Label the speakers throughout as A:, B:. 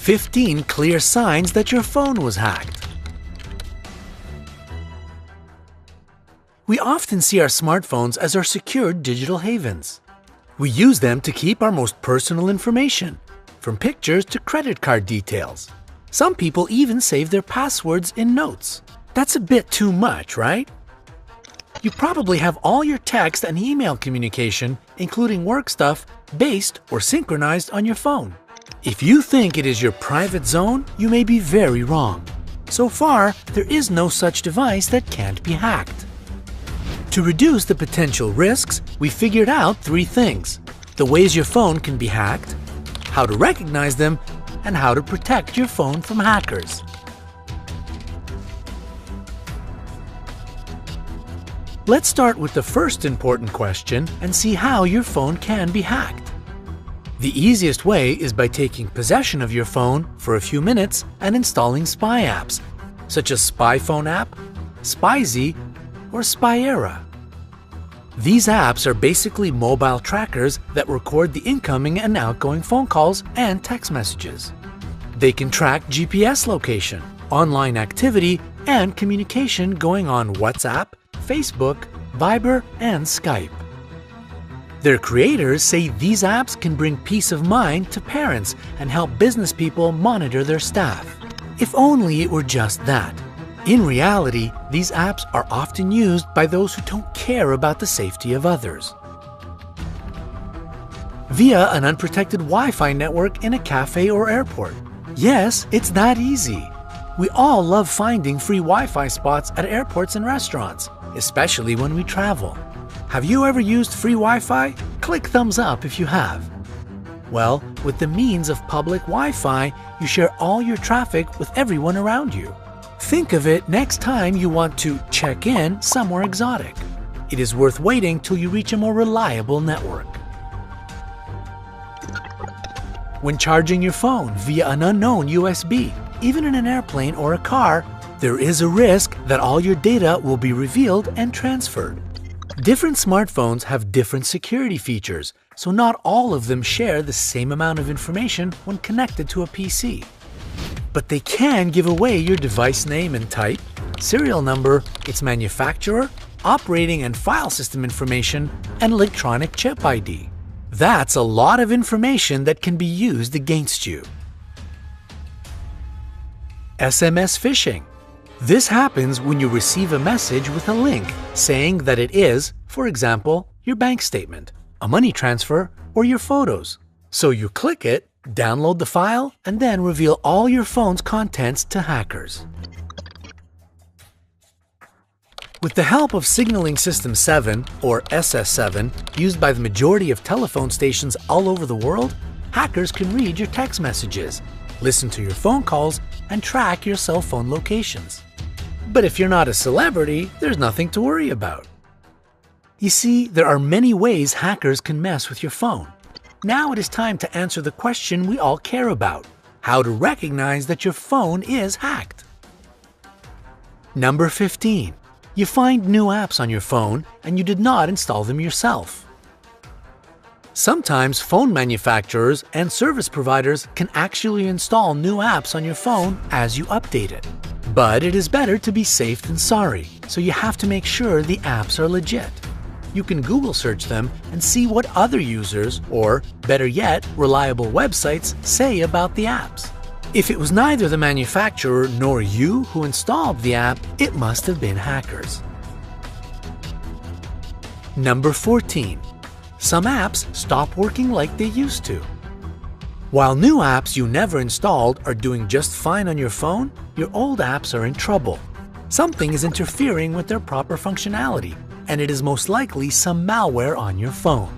A: 15 clear signs that your phone was hacked. We often see our smartphones as our secured digital havens. We use them to keep our most personal information, from pictures to credit card details. Some people even save their passwords in notes. That's a bit too much, right? You probably have all your text and email communication, including work stuff, based or synchronized on your phone. If you think it is your private zone, you may be very wrong. So far, there is no such device that can't be hacked. To reduce the potential risks, we figured out 3 things: the ways your phone can be hacked, how to recognize them, and how to protect your phone from hackers. Let's start with the first important question and see how your phone can be hacked. The easiest way is by taking possession of your phone for a few minutes and installing spy apps, such as SpyPhone app, SpyZ, or Spyera. These apps are basically mobile trackers that record the incoming and outgoing phone calls and text messages. They can track GPS location, online activity, and communication going on WhatsApp, Facebook, Viber, and Skype. Their creators say these apps can bring peace of mind to parents and help business people monitor their staff. If only it were just that. In reality, these apps are often used by those who don't care about the safety of others. Via an unprotected Wi-Fi network in a cafe or airport. Yes, it's that easy. We all love finding free Wi-Fi spots at airports and restaurants, especially when we travel. Have you ever used free Wi-Fi? Click thumbs up if you have. Well, with the means of public Wi-Fi, you share all your traffic with everyone around you. Think of it next time you want to check in somewhere exotic. It is worth waiting till you reach a more reliable network. When charging your phone via an unknown USB, even in an airplane or a car, there is a risk that all your data will be revealed and transferred. Different smartphones have different security features, so not all of them share the same amount of information when connected to a PC. But they can give away your device name and type, serial number, its manufacturer, operating and file system information, and electronic chip ID. That's a lot of information that can be used against you. SMS phishing. This happens when you receive a message with a link saying that it is, for example, your bank statement, a money transfer, or your photos. So you click it, download the file, and then reveal all your phone's contents to hackers. With the help of Signaling System 7, or SS7, used by the majority of telephone stations all over the world, hackers can read your text messages, listen to your phone calls, and track your cell phone locations. But if you're not a celebrity, there's nothing to worry about. You see, there are many ways hackers can mess with your phone. Now it is time to answer the question we all care about: how to recognize that your phone is hacked. Number 15. You find new apps on your phone and you did not install them yourself. Sometimes phone manufacturers and service providers can actually install new apps on your phone as you update it. But it is better to be safe than sorry, so you have to make sure the apps are legit. You can Google search them and see what other users, or better yet, reliable websites, say about the apps. If it was neither the manufacturer nor you who installed the app, it must have been hackers. Number 14. Some apps stop working like they used to. While new apps you never installed are doing just fine on your phone, your old apps are in trouble. Something is interfering with their proper functionality, and it is most likely some malware on your phone.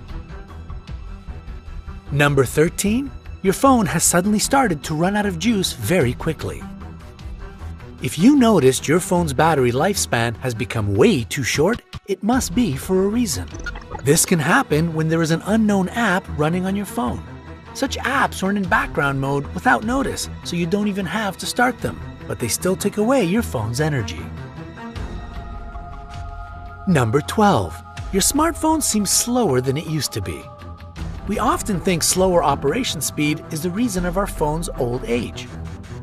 A: Number 13. Your phone has suddenly started to run out of juice very quickly. If you noticed your phone's battery lifespan has become way too short, it must be for a reason. This can happen when there is an unknown app running on your phone. Such apps run in background mode without notice, so you don't even have to start them, but they still take away your phone's energy. Number 12. Your smartphone seems slower than it used to be. We often think slower operation speed is the reason of our phone's old age.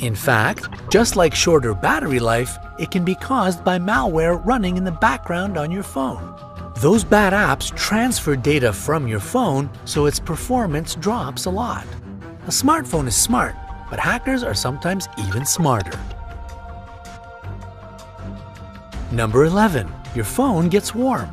A: In fact, just like shorter battery life, it can be caused by malware running in the background on your phone. Those bad apps transfer data from your phone, so its performance drops a lot. A smartphone is smart, but hackers are sometimes even smarter. Number 11. Your phone gets warm.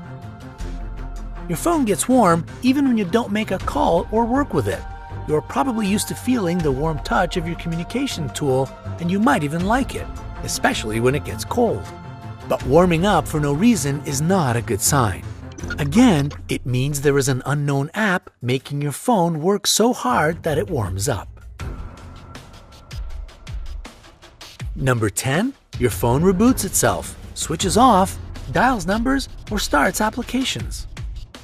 A: Your phone gets warm even when you don't make a call or work with it. You're probably used to feeling the warm touch of your communication tool, and you might even like it, especially when it gets cold. But warming up for no reason is not a good sign. Again, it means there is an unknown app making your phone work so hard that it warms up. Number 10. Your phone reboots itself, switches off, dials numbers, or starts applications.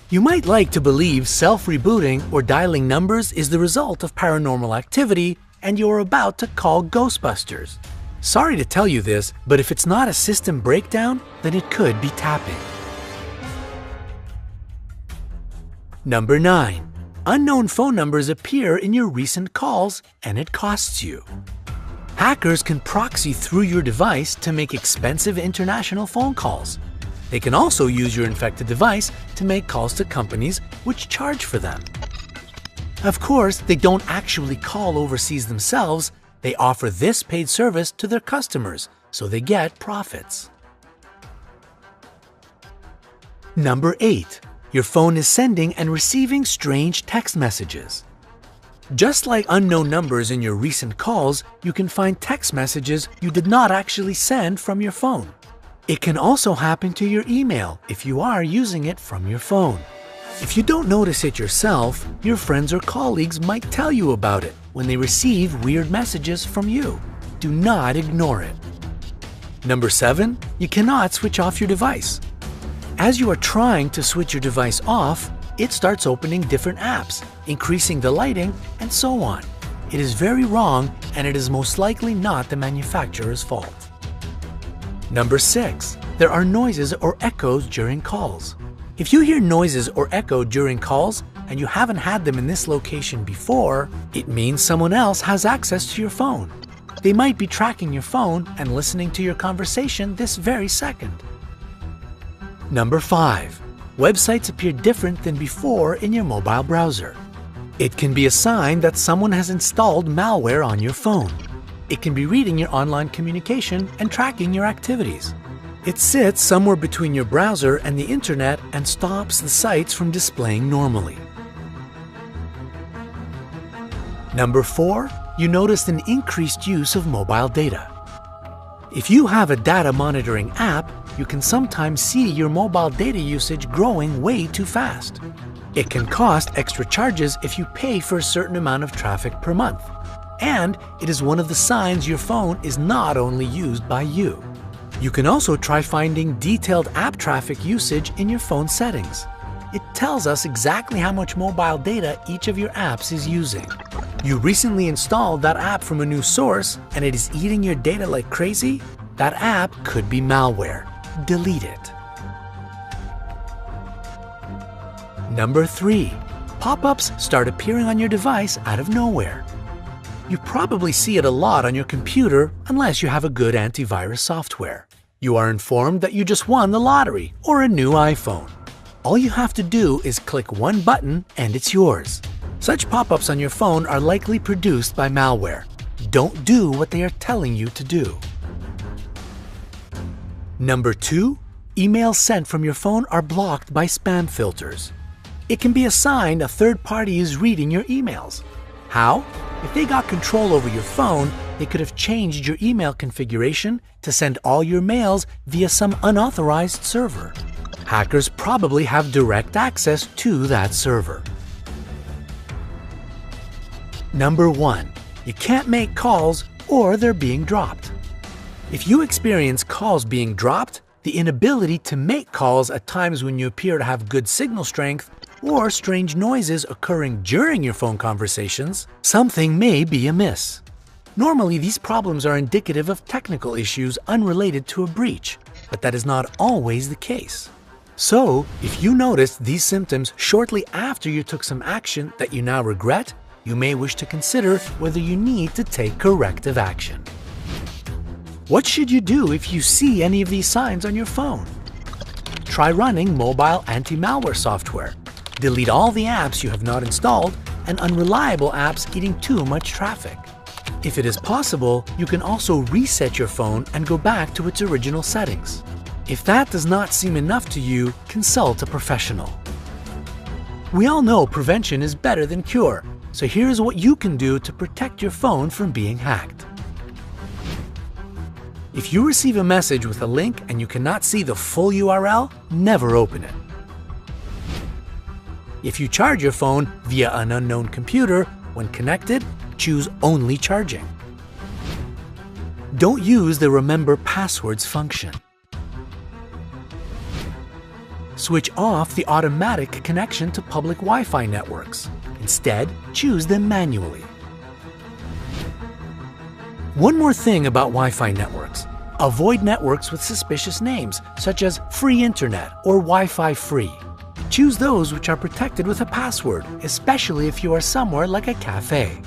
A: You might like to believe self-rebooting or dialing numbers is the result of paranormal activity and you're about to call Ghostbusters. Sorry to tell you this, but if it's not a system breakdown, then it could be tapping. Number 9. Unknown phone numbers appear in your recent calls and it costs you. Hackers can proxy through your device to make expensive international phone calls. They can also use your infected device to make calls to companies which charge for them. Of course, they don't actually call overseas themselves, they offer this paid service to their customers, so they get profits. Number 8. Your phone is sending and receiving strange text messages. Just like unknown numbers in your recent calls, you can find text messages you did not actually send from your phone. It can also happen to your email if you are using it from your phone. If you don't notice it yourself, your friends or colleagues might tell you about it when they receive weird messages from you. Do not ignore it. Number 7. You cannot switch off your device. As you are trying to switch your device off, it starts opening different apps, increasing the lighting, and so on. It is very wrong, and it is most likely not the manufacturer's fault. Number 6. There are noises or echoes during calls. If you hear noises or echo during calls and you haven't had them in this location before, it means someone else has access to your phone. They might be tracking your phone and listening to your conversation this very second. Number 5. Websites appear different than before in your mobile browser. It can be a sign that someone has installed malware on your phone. It can be reading your online communication and tracking your activities. It sits somewhere between your browser and the internet and stops the sites from displaying normally. Number 4. You noticed an increased use of mobile data. If you have a data monitoring app, you can sometimes see your mobile data usage growing way too fast. It can cost extra charges if you pay for a certain amount of traffic per month. And it is one of the signs your phone is not only used by you. You can also try finding detailed app traffic usage in your phone settings. It tells us exactly how much mobile data each of your apps is using. You recently installed that app from a new source and it is eating your data like crazy? That app could be malware. Delete it. Number 3. Pop-ups start appearing on your device out of nowhere. You probably see it a lot on your computer unless you have a good antivirus software. You are informed that you just won the lottery or a new iPhone. All you have to do is click one button and it's yours. Such pop-ups on your phone are likely produced by malware. Don't do what they are telling you to do. Number 2. Emails sent from your phone are blocked by spam filters. It can be a sign a third party is reading your emails. How? If they got control over your phone, they could have changed your email configuration to send all your mails via some unauthorized server. Hackers probably have direct access to that server. Number 1. You can't make calls or they're being dropped. If you experience calls being dropped, the inability to make calls at times when you appear to have good signal strength, or strange noises occurring during your phone conversations, something may be amiss. Normally, these problems are indicative of technical issues unrelated to a breach, but that is not always the case. So, if you noticed these symptoms shortly after you took some action that you now regret, you may wish to consider whether you need to take corrective action. What should you do if you see any of these signs on your phone? Try running mobile anti-malware software. Delete all the apps you have not installed and unreliable apps eating too much traffic. If it is possible, you can also reset your phone and go back to its original settings. If that does not seem enough to you, consult a professional. We all know prevention is better than cure, so here's what you can do to protect your phone from being hacked. If you receive a message with a link and you cannot see the full URL, never open it. If you charge your phone via an unknown computer, when connected, choose only charging. Don't use the Remember Passwords function. Switch off the automatic connection to public Wi-Fi networks. Instead, choose them manually. One more thing about Wi-Fi networks. Avoid networks with suspicious names, such as Free Internet or Wi-Fi Free. Choose those which are protected with a password, especially if you are somewhere like a cafe.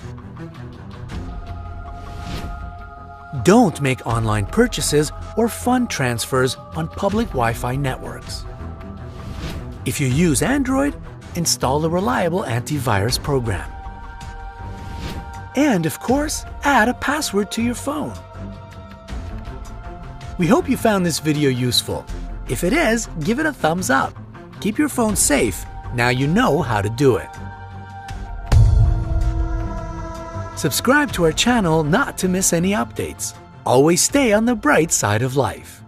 A: Don't make online purchases or fund transfers on public Wi-Fi networks. If you use Android, install a reliable antivirus program. And of course, add a password to your phone. We hope you found this video useful. If it is, give it a thumbs up. Keep your phone safe. Now you know how to do it. Subscribe to our channel not to miss any updates. Always stay on the bright side of life.